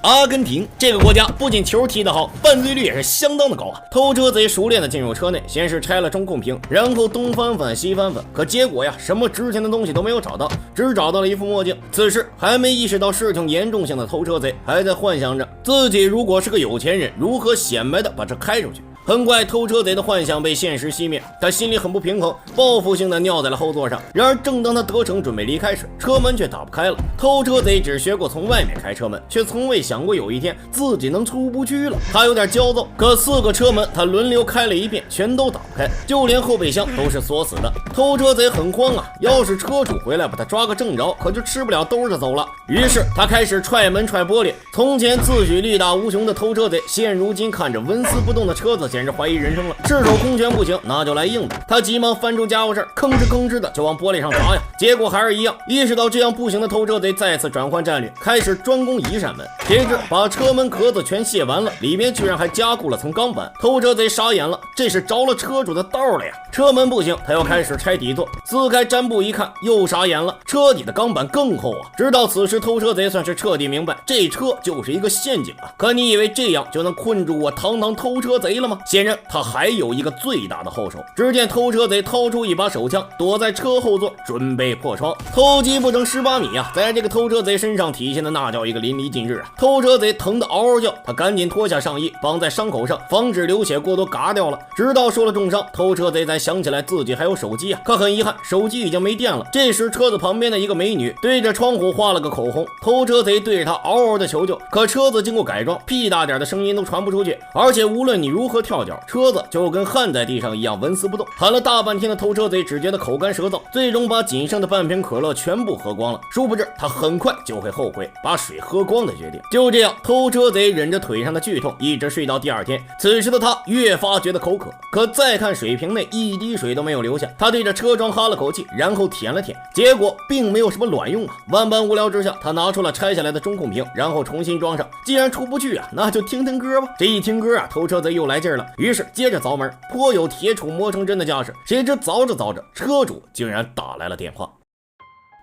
阿根廷这个国家不仅球踢得好，犯罪率也是相当的高啊！偷车贼熟练的进入车内，先是拆了中控屏，然后东翻翻西翻翻，可结果呀，什么值钱的东西都没有找到，只找到了一副墨镜。此时还没意识到事情严重性的偷车贼，还在幻想着自己如果是个有钱人，如何显摆的把车开出去。很快，偷车贼的幻想被现实熄灭，他心里很不平衡，报复性的尿在了后座上。然而，正当他得逞准备离开时，车门却打不开了。偷车贼只学过从外面开车门，却从未想过有一天自己能出不去了。他有点焦躁，可4个车门他轮流开了一遍，全都打不开，就连后备箱都是锁死的。偷车贼很慌啊，要是车主回来把他抓个正着，可就吃不了兜着走了。于是他开始踹门踹玻璃。从前自诩力大无穷的偷车贼，现如今看着纹丝不动的车子，简直怀疑人生了。赤手空拳不行，那就来硬的。他急忙翻出家伙事，吭哧吭哧的就往玻璃上砸呀。结果还是一样。意识到这样不行的偷车贼再次转换战略，开始专攻一扇门。谁知把车门壳子全卸完了，里面居然还加固了层钢板。偷车贼傻眼了，这是着了车主的道了呀！车门不行，他又开始拆底座，撕开毡布一看，又傻眼了，车底的钢板更厚啊！直到此时，偷车贼算是彻底明白，这车就是一个陷阱啊！可你以为这样就能困住我堂堂偷车贼了吗？显然他还有一个最大的后手。只见偷车贼掏出一把手枪，躲在车后座准备破窗。偷鸡不成18米啊！在这个偷车贼身上体现的那叫一个淋漓尽致啊！偷车贼疼得嗷嗷叫，他赶紧脱下上衣绑在伤口上，防止流血过多嘎掉了。直到受了重伤，偷车贼才想起来自己还有手机啊！可很遗憾，手机已经没电了。这时车子旁边的一个美女对着窗户画了个口红，偷车贼对着她嗷嗷的求救，可车子经过改装，屁大点的声音都传不出去，而且无论你如何跳脚，车子就跟焊在地上一样纹丝不动。喊了大半天的偷车贼只觉得口干舌燥，最终把仅剩的半瓶可乐全部喝光了。殊不知他很快就会后悔把水喝光的决定。就这样，偷车贼忍着腿上的剧痛，一直睡到第2天。此时的他越发觉得口渴，可再看水瓶内一滴水都没有留下。他对着车窗哈了口气，然后舔了舔，结果并没有什么卵用啊！万般无聊之下，他拿出了拆下来的中控屏，然后重新装上。既然出不去啊，那就听听歌吧。这一听歌啊，偷车贼又来劲了，于是接着凿门，颇有铁杵磨成针的架势。谁知凿着凿着，车主竟然打来了电话。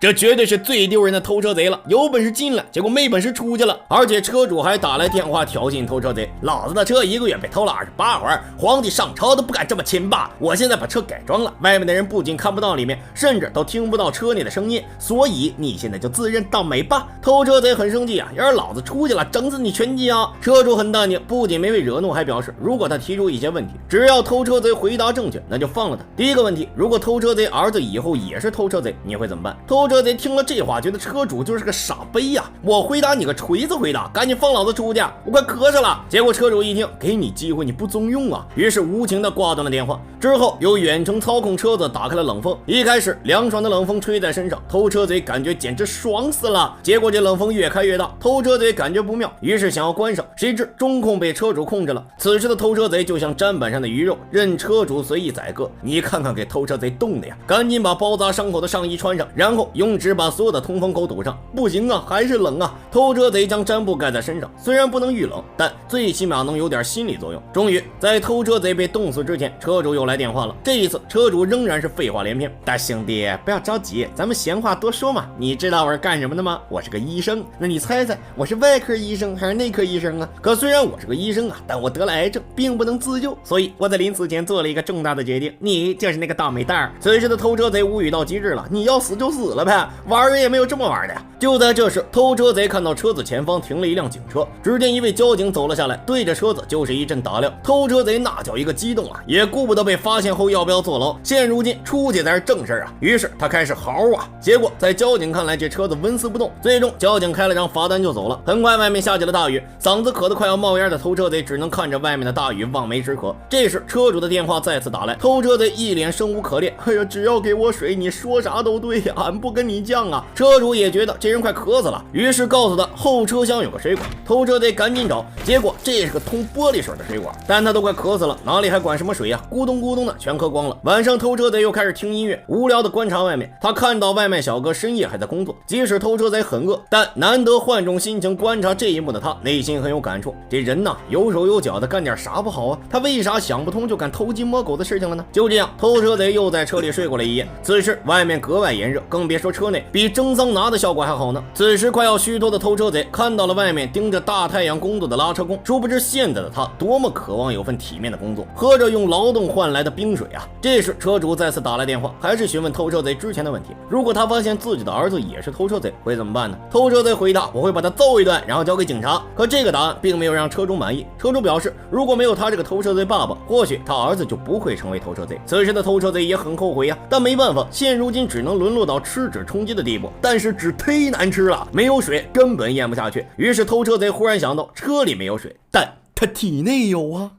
这绝对是最丢人的偷车贼了，有本事进来，结果没本事出去了。而且车主还打来电话挑衅偷车贼，老子的车1个月被偷了28回，皇帝上朝都不敢这么亲吧？我现在把车改装了，外面的人不仅看不到里面，甚至都听不到车内的声音，所以你现在就自认倒霉吧。偷车贼很生气啊，要是老子出去了，整死你全家！车主很淡定，不仅没被惹怒，还表示如果他提出一些问题，只要偷车贼回答正确，那就放了他。第一个问题，如果偷车贼儿子以后也是偷车贼，你会怎么办？偷车贼听了这话，觉得车主就是个傻逼呀！我回答你个锤子回答，赶紧放老子出去，我快咳嗽了。结果车主一听，给你机会你不中用啊，于是无情的挂断了电话。之后由远程操控车子打开了冷风，一开始凉爽的冷风吹在身上，偷车贼感觉简直爽死了。结果这冷风越开越大，偷车贼感觉不妙，于是想要关上，谁知中控被车主控制了。此时的偷车贼就像砧板上的鱼肉，任车主随意宰割。你看看给偷车贼冻的呀，赶紧把包扎伤口的上衣穿上，然后用纸把所有的通风口堵上。不行啊，还是冷啊！偷车贼将毡布盖在身上，虽然不能遇冷，但最起码能有点心理作用。终于在偷车贼被冻死之前，车主又来电话了。这一次车主仍然是废话连篇，大兄弟不要着急，咱们闲话多说嘛。你知道我是干什么的吗？我是个医生，那你猜猜我是外科医生还是内科医生啊？可虽然我是个医生啊，但我得了癌症，并不能自救，所以我在临死前做了一个重大的决定，你就是那个倒霉蛋儿。此时的偷车贼无语到极致了，你要死就死了呗，玩人也没有这么玩的呀！就在这时，偷车贼看到车子前方停了一辆警车，只见一位交警走了下来，对着车子就是一阵打量。偷车贼那叫一个激动啊，也顾不得被发现后要不要坐牢，现如今出去才是正事啊。于是他开始嚎啊，结果在交警看来，这车子纹丝不动，最终交警开了张罚单就走了。很快外面下起了大雨，嗓子渴得快要冒烟的偷车贼只能看着外面的大雨望梅止渴。这时车主的电话再次打来，偷车贼一脸生无可恋，哎呀，只要给我水，你说啥都对，俺不跟你犟啊。车主也觉得这人快渴死了，于是告诉他后车厢有个水管。偷车贼赶紧找，结果这是个通玻璃水的水管，但他都快渴死了，哪里还管什么水啊，咕咚咕咚的全喝光了。晚上偷车贼又开始听音乐，无聊的观察外面，他看到外卖小哥深夜还在工作，即使偷车贼很饿，但难得换种心情观察这一幕的他内心很有感触。这人呐，有手有脚的干点啥不好啊？他为啥想不通就干偷鸡摸狗的事情了呢？就这样，偷车贼又在车里睡过了一夜。此时外面格外炎热，更别说车内比蒸桑拿的效果还好呢。此时快要虚脱的偷车贼看到了外面盯着大太阳工作的拉车工，殊不知现在的他多么渴望有份体面的工作，喝着用劳动换来的冰水啊！这时车主再次打来电话，还是询问偷车贼之前的问题。如果他发现自己的儿子也是偷车贼，会怎么办呢？偷车贼回答：我会把他揍一顿，然后交给警察。可这个答案并没有让车主满意。车主表示，如果没有他这个偷车贼爸爸，或许他儿子就不会成为偷车贼。此时的偷车贼也很后悔呀，但没办法，现如今只能沦落到吃纸充饥的地步。但是纸忒难吃了，没有水根本咽不下去。于是偷车贼忽然想到，车里没有水，但他体内有啊。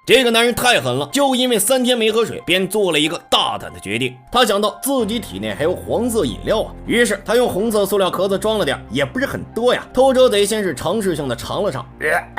这个男人太狠了，就因为3天没喝水，便做了一个大胆的决定。他想到自己体内还有黄色饮料啊，于是他用红色塑料壳子装了点，也不是很多呀。偷车贼先是尝试性的尝了尝，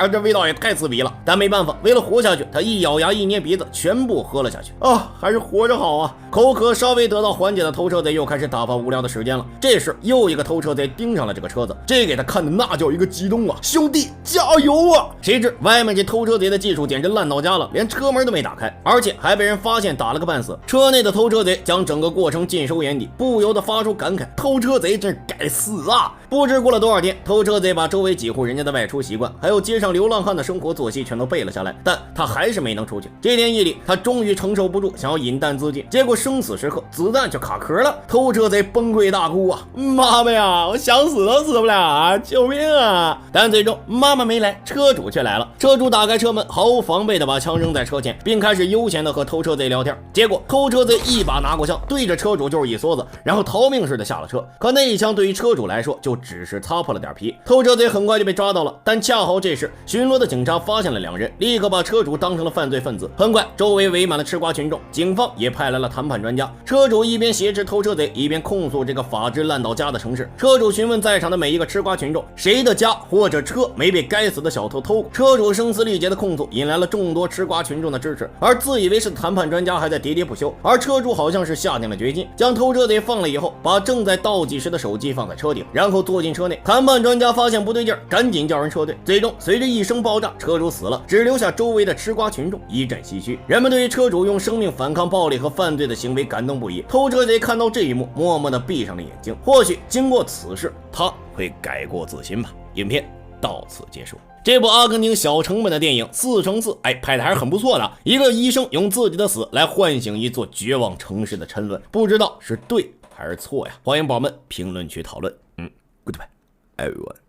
这味道也太刺鼻了。但没办法，为了活下去，他一咬牙一捏鼻子，全部喝了下去。还是活着好啊！口渴稍微得到缓解的偷车贼又开始打发无聊的时间了。这时又一个偷车贼盯上了这个车子，这给他看的那叫一个激动啊！兄弟加油啊！谁知外面这偷车贼的技术简直烂到家了，连车门都没打开，而且还被人发现打了个半死。车内的偷车贼将整个过程尽收眼底，不由得发出感慨：偷车贼真该死啊！不知过了多少天，偷车贼把周围几户人家的外出习惯，还有街上流浪汉的生活作息全都背了下来，但他还是没能出去。这天夜里，他终于承受不住，想要饮弹自尽，结果生死时刻子弹就卡壳了。偷车贼崩溃大哭啊：妈妈呀，我想死都死不了啊，救命啊！但最终妈妈没来，车主却来了。车主打开车门，毫无防备的把枪扔在车前，并开始悠闲的和偷车贼聊天。结果偷车贼一把拿过枪，对着车主就是一梭子，然后逃命似的下了车。可那一枪对于车主来说就只是擦破了点皮。偷车贼很快就被抓到了，但恰好这时巡逻的警察发现了2人，立刻把车主当成了犯罪分子。很快周围围满了吃瓜群众，警方也派来了谈判专家。车主一边挟持偷车贼，一边控诉这个法治烂到家的城市。车主询问在场的每一个吃瓜群众，谁的家或者车没被该死的小偷偷过。车主声嘶力竭的控诉引来了众多吃瓜群众的支持，而自以为是的谈判专家还在喋喋不休。而车主好像是下定了决心，将偷车贼放了以后，把正在倒计时的手机放在车顶，然后坐进车内。谈判专家发现不对劲儿，赶紧叫人撤退。最终随着一声爆炸，车主死了，只留下周围的吃瓜群众一阵唏嘘。人们对于车主用生命反抗暴力和犯罪的行为感动不已。偷车贼看到这一幕，默默地闭上了眼睛。或许经过此事，他会改过自新吧。影片到此结束。这部阿根廷小成本的电影4×4，拍的还是很不错的。一个医生用自己的死来唤醒一座绝望城市的沉沦，不知道是对还是错呀？欢迎宝宝们评论区讨论。Goodbye, everyone.